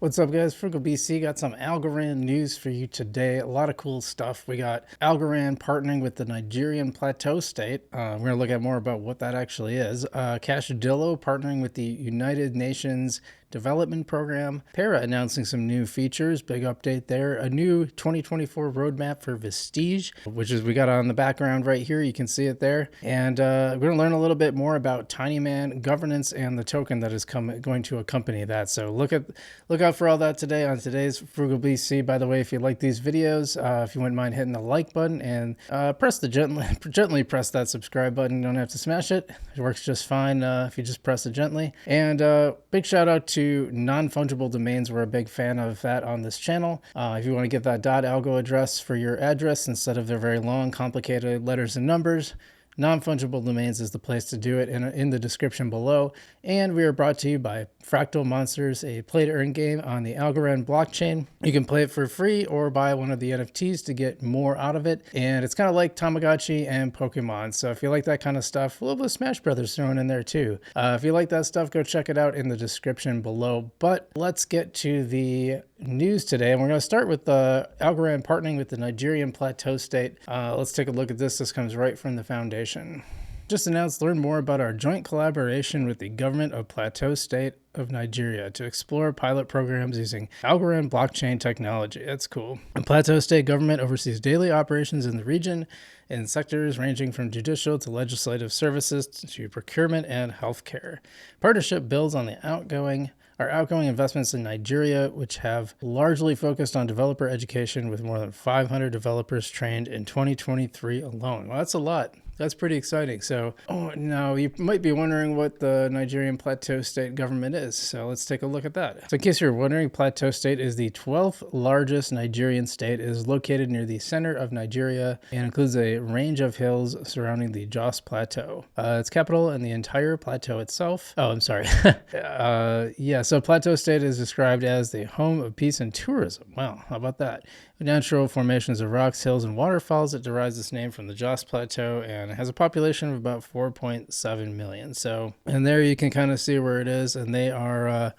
What's up, guys? Frugal BC got some Algorand news for you today. A lot of cool stuff. We got Algorand partnering with the Nigerian Plateau State. We're going to look at more about what that actually is. Dillo partnering with the United Nations Development Program. Para announcing some new features. Big update there. A new 2024 roadmap for Vestige, which is we got on the background right here. You can see it there. And we're going to learn a little bit more about Tinyman governance and the token that is going to accompany that. So look out for all that today on today's Frugal BC. By the way, if you like these videos, if you wouldn't mind hitting the like button and gently press that subscribe button. You don't have to smash it. It works just fine if you just press it gently. And big shout out to non-fungible domains. We're a big fan of that on this channel. If you want to get that .algo address for your address instead of their very long, complicated letters and numbers, non-fungible domains is the place to do it in the description below. And we are brought to you by Fractal Monsters, a play-to-earn game on the Algorand blockchain. You can play it for free or buy one of the NFTs to get more out of it. And it's kind of like Tamagotchi and Pokemon. So if you like that kind of stuff, a little bit of Smash Brothers thrown in there too. If you like that stuff, go check it out in the description below. But let's get to the news today. And we're going to start with Algorand partnering with the Nigerian Plateau State. Let's take a look at this. This comes right from the foundation. Just announced, learn more about our joint collaboration with the government of Plateau State of Nigeria to explore pilot programs using Algorand blockchain technology. That's cool. The Plateau State government oversees daily operations in the region in sectors ranging from judicial to legislative services to procurement and healthcare. Partnership builds on our outgoing investments in Nigeria, which have largely focused on developer education with more than 500 developers trained in 2023 alone. Well, that's a lot. That's pretty exciting. So, now you might be wondering what the Nigerian Plateau State government is. So let's take a look at that. So in case you're wondering, Plateau State is the 12th largest Nigerian state. It is located near the center of Nigeria and includes a range of hills surrounding the Jos Plateau. Its capital and the entire plateau itself. Oh, I'm sorry. So Plateau State is described as the home of peace and tourism. Wow, how about that? Natural formations of rocks, hills, and waterfalls. It derives its name from the Jos Plateau and has a population of about 4.7 million. So, and there you can kind of see where it is, and they're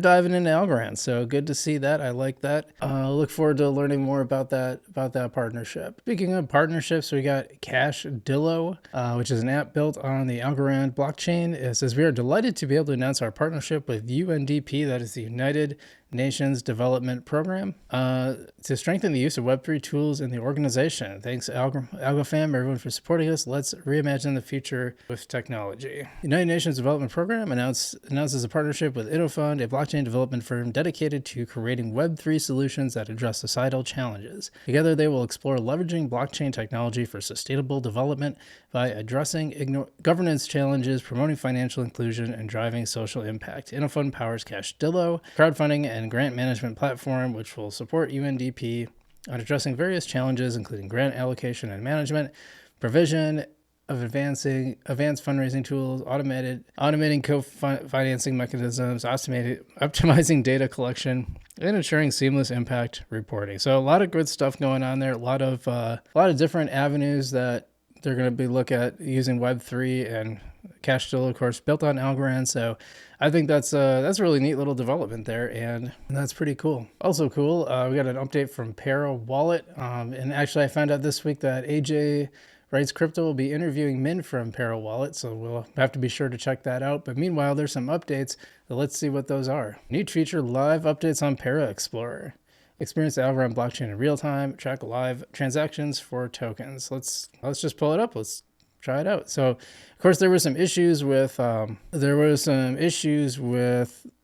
diving into Algorand. So good to see that. I like that. Look forward to learning more about that partnership. Speaking of partnerships, we got Dillo, which is an app built on the Algorand blockchain. It says, we are delighted to be able to announce our partnership with UNDP, that is the United Nations Development Program, to strengthen the use of Web3 tools in the organization. Thanks, AlgoFam, everyone, for supporting us. Let's reimagine the future with technology. United Nations Development Program announces a partnership with InnoFund, a blockchain development firm dedicated to creating Web3 solutions that address societal challenges. Together, they will explore leveraging blockchain technology for sustainable development by addressing governance challenges, promoting financial inclusion, and driving social impact. InnoFund powers Dillo, crowdfunding and grant management platform, which will support UNDP on addressing various challenges, including grant allocation and management, provision of advanced fundraising tools, automating co-financing mechanisms, optimizing data collection, and ensuring seamless impact reporting. So a lot of good stuff going on there. A lot of different avenues that they're going to be look at using Web3, and Dillo, of course, built on Algorand. So I think that's a really neat little development there, and that's pretty cool. Also cool, we got an update from Para Wallet, and actually I found out this week that AJ Wrights Crypto will be interviewing Min from Para Wallet, so we'll have to be sure to check that out. But meanwhile, there's some updates, so let's see what those are. New feature, live updates on Para Explorer. Experience the Algorand blockchain in real time, track live transactions for tokens. Let's just pull it up. Let's try it out. So, of course, there were some issues with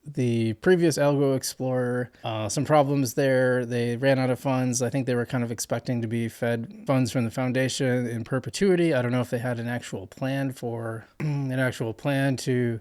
the previous Algo Explorer. Some problems there. They ran out of funds. I think they were kind of expecting to be fed funds from the foundation in perpetuity. I don't know if they had an actual plan to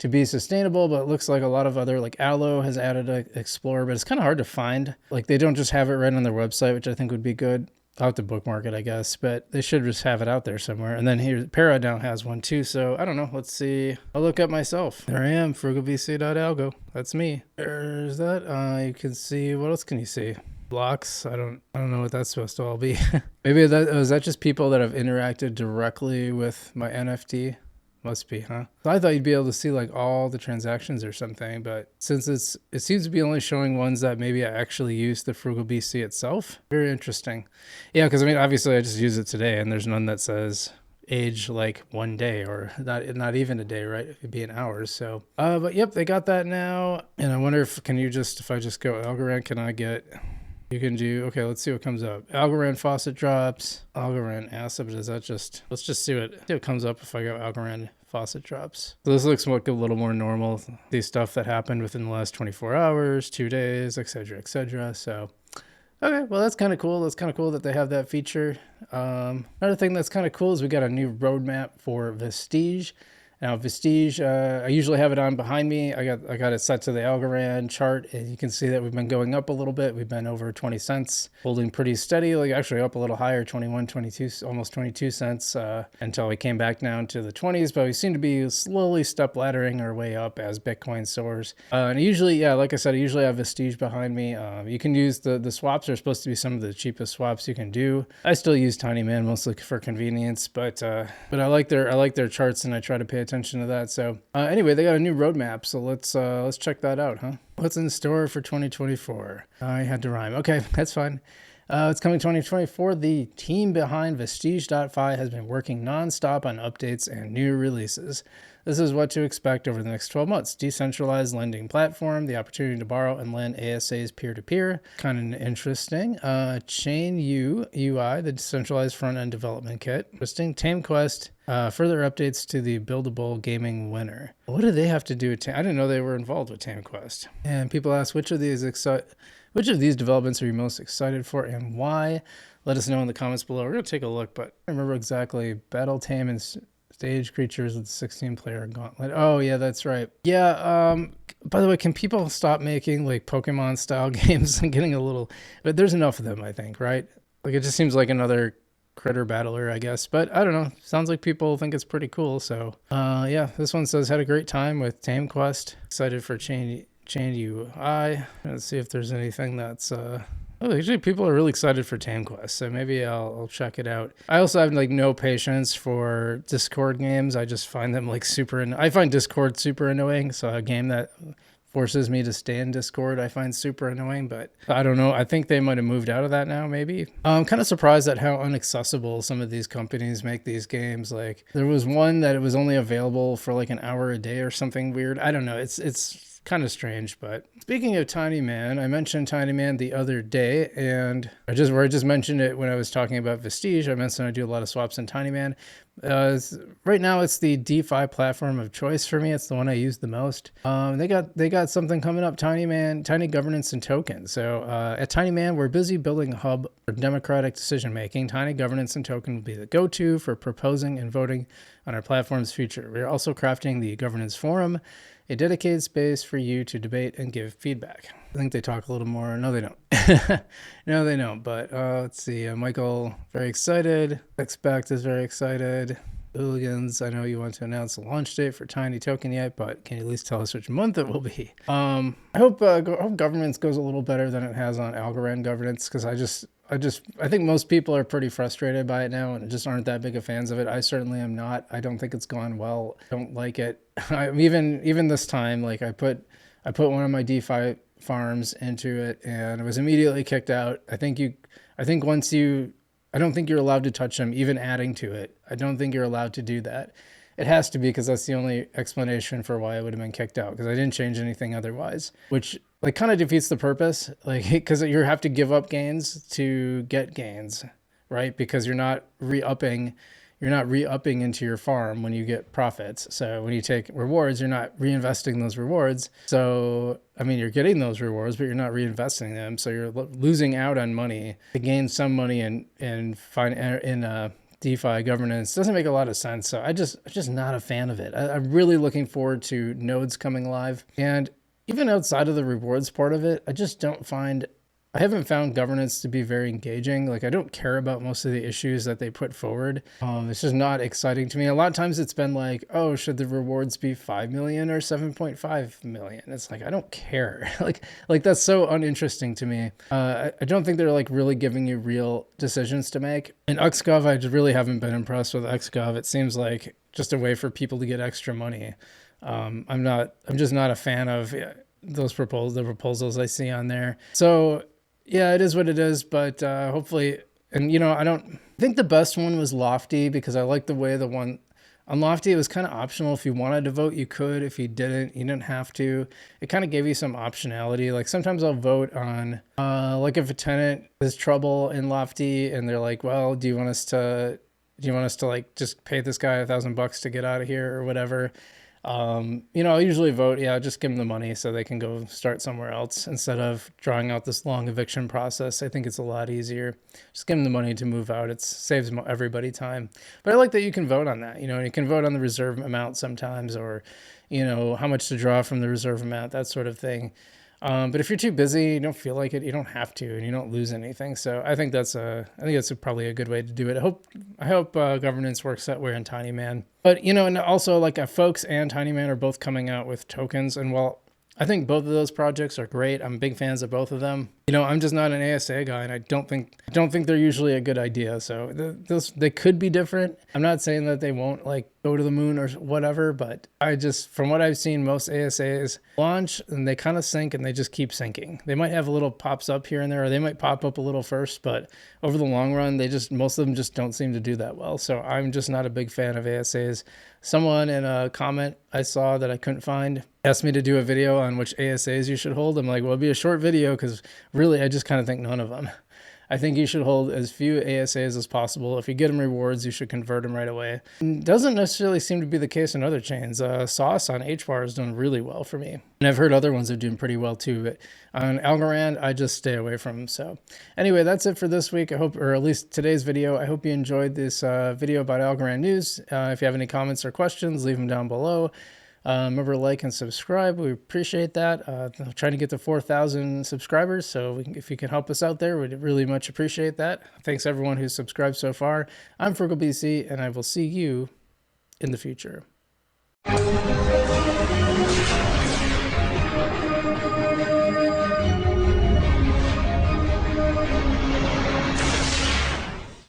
be sustainable, but it looks like a lot of other, like Allo has added an Explorer, but it's kind of hard to find. Like, they don't just have it right on their website, which I think would be good. I'll have to bookmark it, I guess, but they should just have it out there somewhere. And then here, Para now has one too, so I don't know. Let's see. I'll look up myself. There I am, frugalbc.algo. That's me. There's that. You can see, what else can you see? Blocks. I don't know what that's supposed to all be. Maybe is that just people that have interacted directly with my NFT? Must be, huh? So I thought you'd be able to see like all the transactions or something, but since it seems to be only showing ones that maybe I actually use the Frugal BC itself. Very interesting. Yeah, because I mean, obviously I just use it today, and there's none that says age like 1 day or not even a day, right? It could be in hours. So, but yep, they got that now, and I wonder if if I just go Algorand, can I get? You can do, okay, let's see what comes up. Algorand faucet drops, Algorand acid, does that just, let's just see what comes up if I go Algorand faucet drops. So this looks like a little more normal. These stuff that happened within the last 24 hours, 2 days, etc., etc. So, okay, well, that's kind of cool. That's kind of cool that they have that feature. Another thing that's kind of cool is we got a new roadmap for Vestige. Now Vestige, I usually have it on behind me. I got it set to the Algorand chart, and you can see that we've been going up a little bit. We've been over 20 cents, holding pretty steady, like actually up a little higher, 21, 22, almost 22 cents until we came back down to the 20s, but we seem to be slowly step laddering our way up as Bitcoin soars. And usually, yeah, like I said, I usually have Vestige behind me. You can use the swaps are supposed to be some of the cheapest swaps you can do. I still use Tiny Man mostly for convenience, but I like their charts, and I try to pay attention to that. So anyway, they got a new roadmap, so let's check that out, huh? What's in store for 2024? I had to rhyme. Okay, that's fine. It's coming 2024. The team behind Vestige.fi has been working nonstop on updates and new releases. This is what to expect over the next 12 months. Decentralized lending platform, the opportunity to borrow and lend ASAs peer-to-peer. Kind of interesting. Chain UI, the decentralized front-end development kit. Interesting. TameQuest, further updates to the buildable gaming winner. What do they have to do with I didn't know they were involved with TameQuest. And people ask, which of these developments are you most excited for and why? Let us know in the comments below. We're going to take a look, but I remember exactly. Battle Tame and Stage Creatures with the 16-player gauntlet. Oh, yeah, that's right. Yeah, by the way, can people stop making like Pokemon-style games? I'm getting a little... But there's enough of them, I think, right? Like, it just seems like another critter battler, I guess. But I don't know. Sounds like people think it's pretty cool. So, yeah, this one says, had a great time with TameQuest. Excited for Chain UI. Let's see if there's anything that's... Oh, actually, people are really excited for TameQuest, so maybe I'll check it out. I also have like no patience for Discord games. I just find them like I find Discord super annoying. So a game that forces me to stay in Discord, I find super annoying. But I don't know. I think they might have moved out of that now. Maybe. I'm kind of surprised at how inaccessible some of these companies make these games. Like there was one that it was only available for like an hour a day or something weird. I don't know. It's kind of strange. But speaking of Tiny Man, I mentioned Tiny Man the other day, and I just mentioned it when I was talking about Vestige. I mentioned I do a lot of swaps in Tiny Man. Right now it's the DeFi platform of choice for me. It's the one I use the most. They got something coming up, Tiny Governance and Token. So at Tiny Man, we're busy building a hub for democratic decision making. Tiny Governance and Token will be the go-to for proposing and voting on our platform's future. We're also crafting the governance forum, a dedicated space for you to debate and give feedback. I think they talk a little more. No, they don't. No, they don't. But let's see. Michael, very excited. Expect is very excited. Hooligans, I know you want to announce a launch date for Tiny Token yet, but can you at least tell us which month it will be? I hope governance goes a little better than it has on Algorand governance, because I think most people are pretty frustrated by it now and just aren't that big of fans of it. I certainly am not. I don't think it's gone well. I don't like it. Even this time, like I put one of my DeFi farms into it and I was immediately kicked out. I don't think you're allowed to touch them, even adding to it. I don't think you're allowed to do that. It has to be, because that's the only explanation for why I would have been kicked out, because I didn't change anything otherwise, which like kind of defeats the purpose, like because you have to give up gains to get gains, right? Because you're not re-upping into your farm when you get profits. So when you take rewards, you're not reinvesting those rewards. So I mean, you're getting those rewards, but you're not reinvesting them. So you're losing out on money to gain some money in DeFi governance. Doesn't make a lot of sense. So I'm just not a fan of it. I'm really looking forward to nodes coming live. And even outside of the rewards part of it, I just don't find I haven't found governance to be very engaging. Like, I don't care about most of the issues that they put forward. It's just not exciting to me. A lot of times it's been like, oh, should the rewards be 5 million or 7.5 million? It's like, I don't care. like that's so uninteresting to me. I don't think they're like really giving you real decisions to make. In XGov, I just really haven't been impressed with XGov. It seems like just a way for people to get extra money. I'm just not a fan of the proposals I see on there. So yeah, it is what it is, but hopefully, and I think the best one was Lofty, because I like the way the one on Lofty, it was kind of optional. If you wanted to vote, you could. If you didn't, you didn't have to. It kind of gave you some optionality. Like sometimes I'll vote on, like if a tenant has trouble in Lofty and they're like, well, do you want us to like just pay this guy $1,000 to get out of here or whatever? I'll usually vote, yeah, just give them the money so they can go start somewhere else instead of drawing out this long eviction process. I think it's a lot easier. Just give them the money to move out. It saves everybody time. But I like that you can vote on that. You can vote on the reserve amount sometimes, or, how much to draw from the reserve amount, that sort of thing. But if you're too busy, you don't feel like it, you don't have to, and you don't lose anything. So I think that's probably a good way to do it. I hope governance works that way in Tiny Man. But and also like Folks and Tiny Man are both coming out with tokens, and while I think both of those projects are great, I'm big fans of both of them. I'm just not an ASA guy, and I don't think they're usually a good idea. So they could be different. I'm not saying that they won't like go to the moon or whatever, but from what I've seen, most ASAs launch and they kind of sink and they just keep sinking. They might have a little pops up here and there, or they might pop up a little first, but over the long run, most of them just don't seem to do that well. So I'm just not a big fan of ASAs. Someone in a comment I saw that I couldn't find asked me to do a video on which ASAs you should hold. I'm like, well, it'd be a short video because really, I just kind of think none of them. I think you should hold as few ASAs as possible. If you get them rewards, you should convert them right away. It doesn't necessarily seem to be the case in other chains. Sauce on HBAR is doing really well for me. And I've heard other ones are doing pretty well too. But on Algorand, I just stay away from them. So anyway, that's it for this week. I hope, or at least today's video, I hope you enjoyed this video about Algorand news. If you have any comments or questions, leave them down below. Remember to like and subscribe. We appreciate that. I'm trying to get to 4,000 subscribers, so if you can help us out there, we'd really much appreciate that. Thanks everyone who's subscribed so far. I'm FrugalBC, and I will see you in the future.